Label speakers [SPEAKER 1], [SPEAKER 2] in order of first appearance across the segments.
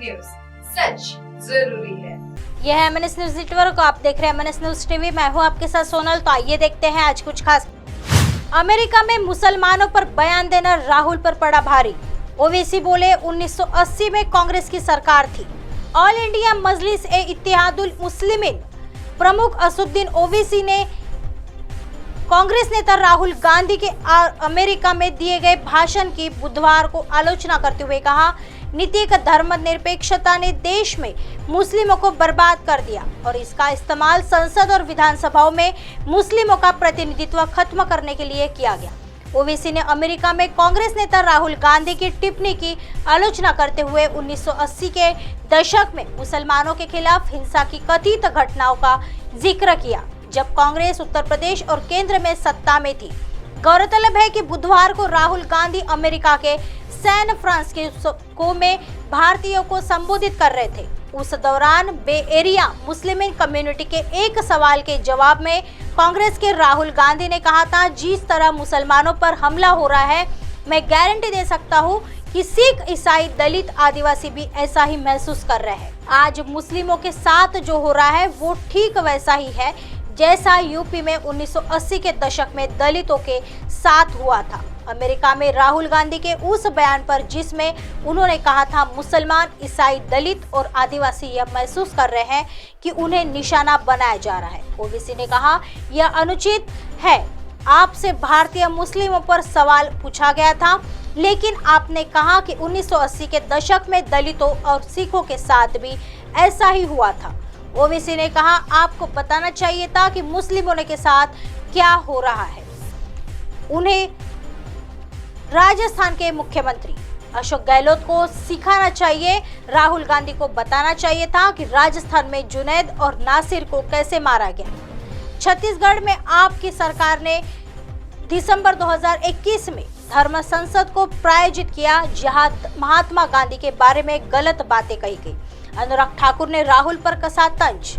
[SPEAKER 1] News, सच जरूरी है।
[SPEAKER 2] यह है MNS न्यूज नेटवर्क, आप देख रहे हैं MNS न्यूज टीवी। मैं हूं आपके साथ सोनल। तो आइए देखते हैं आज कुछ खास। अमेरिका में मुसलमानों पर बयान देना राहुल पर पड़ा भारी। ओवैसी बोले 1980 में कांग्रेस की सरकार थी। ऑल इंडिया मजलिस ए इत्तेहादुल मुस्लिमीन प्रमुख असदुद्दीन ओवैसी ने कांग्रेस नेता राहुल गांधी के अमेरिका में दिए गए भाषण की बुधवार को आलोचना करते हुए कहा, नीतिक धर्मनिरपेक्षता ने देश में मुस्लिमों को बर्बाद कर दिया और इसका इस्तेमाल संसद और विधानसभाओं में मुस्लिमों का प्रतिनिधित्व खत्म करने के लिए किया गया। ओवैसी ने अमेरिका में कांग्रेस नेता राहुल गांधी की टिप्पणी की आलोचना करते हुए 1980 के दशक में मुसलमानों के खिलाफ हिंसा की कथित घटनाओं का जिक्र किया, जब कांग्रेस उत्तर प्रदेश और केंद्र में सत्ता में थी। गौरतलब है कि बुधवार को राहुल गांधी अमेरिका के सैन फ्रांसिस्को में भारतीयों को संबोधित कर रहे थे। उस दौरान बे एरिया मुस्लिम कम्युनिटी के एक सवाल के जवाब में कांग्रेस के राहुल गांधी ने कहा था, जिस तरह मुसलमानों पर हमला हो रहा है, मैं गारंटी दे सकता हूं कि सिख, ईसाई, दलित, आदिवासी भी ऐसा ही महसूस कर रहे हैं। आज मुस्लिमों के साथ जो हो रहा है वो ठीक वैसा ही है जैसा यूपी में 1980 के दशक में दलितों के साथ हुआ था। अमेरिका में राहुल गांधी के उस बयान पर जिसमें उन्होंने कहा था, मुसलमान, ईसाई, दलित और आदिवासी यह महसूस कर रहे हैं कि उन्हें निशाना बनाया जा रहा है। ओवैसी ने कहा, यह अनुचित है। आपसे भारतीय मुस्लिमों पर सवाल पूछा गया था, लेकिन आपने कहा कि 1980 के दशक में दलितों और सिखों के साथ भी ऐसा ही हुआ था। ओवैसी ने कहा, आपको बताना चाहिए था कि मुस्लिमों के साथ क्या हो रहा है। उन्हें राजस्थान के मुख्यमंत्री अशोक गहलोत को सिखाना चाहिए। राहुल गांधी को बताना चाहिए था कि राजस्थान में जुनैद और नासिर को कैसे मारा गया। छत्तीसगढ़ में आपकी सरकार ने दिसंबर 2021 में धर्म संसद को प्रायोजित किया, जहां महात्मा गांधी के बारे में गलत बातें कही गई। अनुराग ठाकुर ने राहुल पर कसा तंज।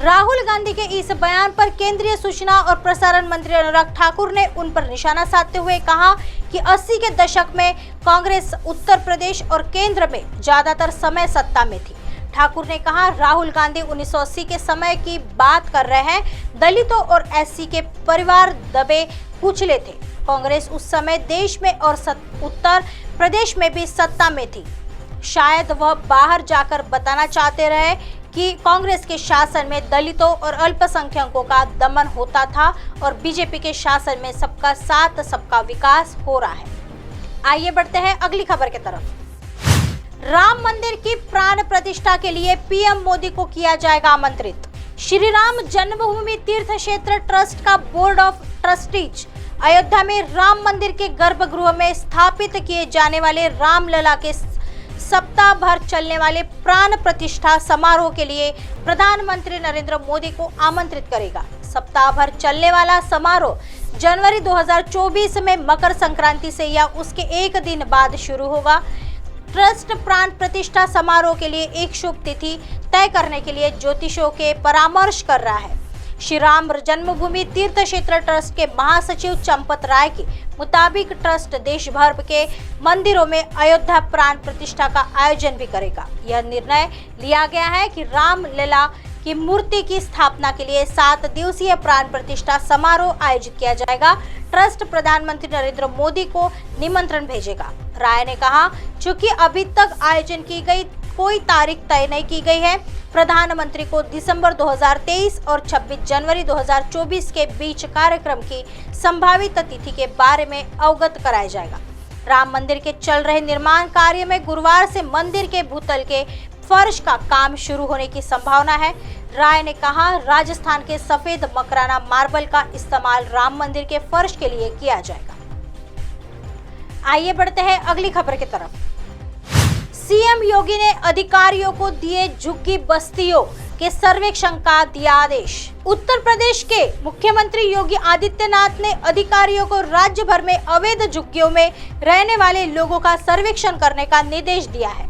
[SPEAKER 2] राहुल गांधी के इस बयान पर केंद्रीय सूचना और प्रसारण मंत्री अनुराग ठाकुर ने उन पर निशाना साधते हुए कहा कि 80 के दशक में कांग्रेस उत्तर प्रदेश और केंद्र में ज्यादातर समय सत्ता में थी। ठाकुर ने कहा, राहुल गांधी 1980 के समय की बात कर रहे हैं। दलितों और SC के परिवार दबे कुचले थे। कांग्रेस उस समय देश में और उत्तर प्रदेश में भी सत्ता में थी। शायद वह बाहर जाकर बताना चाहते रहे कि कांग्रेस के शासन में दलितों और अल्पसंख्यकों का दमन होता था और बीजेपी के शासन में सबका साथ, सबका विकास हो रहा है। आइए बढ़ते हैं अगली खबर की तरफ। राम मंदिर की प्राण प्रतिष्ठा के लिए PM मोदी को किया जाएगा आमंत्रित। श्री राम जन्मभूमि तीर्थ क्षेत्र ट्रस्ट का बोर्ड ऑफ ट्रस्टीज अयोध्या में राम मंदिर के गर्भगृह में स्थापित किए जाने वाले रामलला के सप्ताह भर चलने वाले प्राण प्रतिष्ठा समारोह के लिए प्रधानमंत्री नरेंद्र मोदी को आमंत्रित करेगा। सप्ताह भर चलने वाला समारोह जनवरी 2024 में मकर संक्रांति से या उसके एक दिन बाद शुरू होगा। ट्रस्ट प्राण प्रतिष्ठा समारोह के लिए एक शुभ तिथि तय करने के लिए ज्योतिषियों के परामर्श कर रहा है। श्री राम जन्मभूमि तीर्थ क्षेत्र ट्रस्ट के महासचिव चंपत राय के मुताबिक ट्रस्ट देश भर के मंदिरों में अयोध्या प्राण प्रतिष्ठा का आयोजन भी करेगा। यह निर्णय लिया गया है कि रामलला की मूर्ति की स्थापना के लिए 7 दिवसीय प्राण प्रतिष्ठा समारोह आयोजित किया जाएगा। ट्रस्ट प्रधानमंत्री नरेंद्र मोदी को निमंत्रण भेजेगा। राय ने कहा, चूंकि अभी तक आयोजन की गई कोई तारीख तय नहीं की गई है, प्रधानमंत्री को दिसंबर 2023 और 26 जनवरी 2024 के बीच कार्यक्रम की संभावित तिथि के बारे में अवगत कराया जाएगा। राम मंदिर के चल रहे निर्माण कार्य में गुरुवार से मंदिर के भूतल के फर्श का काम शुरू होने की संभावना है। राय ने कहा, राजस्थान के सफेद मकराना मार्बल का इस्तेमाल राम मंदिर के फर्श के लिए किया जाएगा। आइए बढ़ते हैं अगली खबर की तरफ। सीएम योगी ने अधिकारियों को दिए झुग्गी बस्तियों के सर्वेक्षण का दिया आदेश। उत्तर प्रदेश के मुख्यमंत्री योगी आदित्यनाथ ने अधिकारियों को राज्य भर में अवैध झुग्गियों में रहने वाले लोगों का सर्वेक्षण करने का निर्देश दिया है।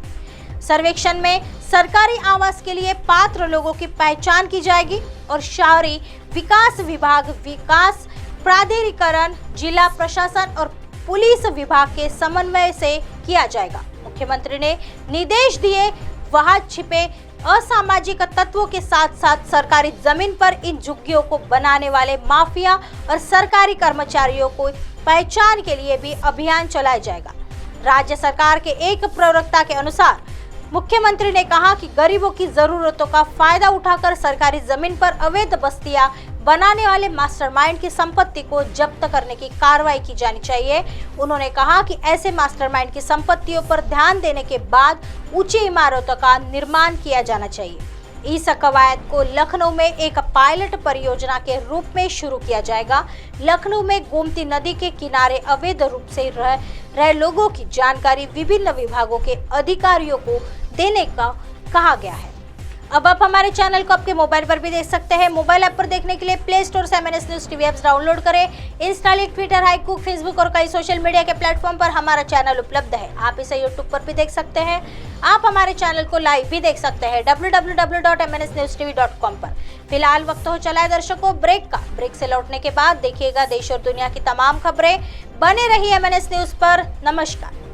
[SPEAKER 2] सर्वेक्षण में सरकारी आवास के लिए पात्र लोगों की पहचान की जाएगी और शहरी विकास विभाग, विकास प्राधिकरण, जिला प्रशासन और पुलिस विभाग के समन्वय से किया जाएगा। मुख्यमंत्री ने निर्देश दिए वहां छिपे असामाजिक तत्वों के साथ साथ सरकारी जमीन पर इन झुग्गियों को बनाने वाले माफिया और सरकारी कर्मचारियों को पहचान के लिए भी अभियान चलाया जाएगा। राज्य सरकार के एक प्रवक्ता के अनुसार मुख्यमंत्री ने कहा कि गरीबों की जरूरतों का फायदा उठाकर सरकारी जमीन पर अवैध बस्तियां बनाने वाले मास्टरमाइंड की संपत्ति को जब्त करने की कार्रवाई की जानी चाहिए। उन्होंने कहा कि ऐसे मास्टरमाइंड की संपत्तियों पर ध्यान देने के बाद ऊंची इमारतों का निर्माण किया जाना चाहिए। इस कवायद को लखनऊ में एक पायलट परियोजना के रूप में शुरू किया जाएगा। लखनऊ में गोमती नदी के किनारे अवैध रूप से रह रहे लोगों की जानकारी विभिन्न विभागों के अधिकारियों को देने का कहा गया है। अब आप हमारे चैनल को आपके मोबाइल पर भी देख सकते हैं। मोबाइल ऐप पर देखने के लिए प्ले स्टोर से MNS news TV apps download करें। इंस्टा, ट्विटर, हाइकूक, फेसबुक और कई सोशल मीडिया के प्लेटफॉर्म पर हमारा चैनल उपलब्ध है। आप इसे यूट्यूब पर भी देख सकते हैं। आप हमारे चैनल को लाइव भी देख सकते हैं www.mnsnewstv.com पर। फिलहाल वक्त हो चला है दर्शकों ब्रेक का। ब्रेक से लौटने के बाद देखिएगा देश और दुनिया की तमाम खबरें। बने रहिए MNS न्यूज पर। नमस्कार।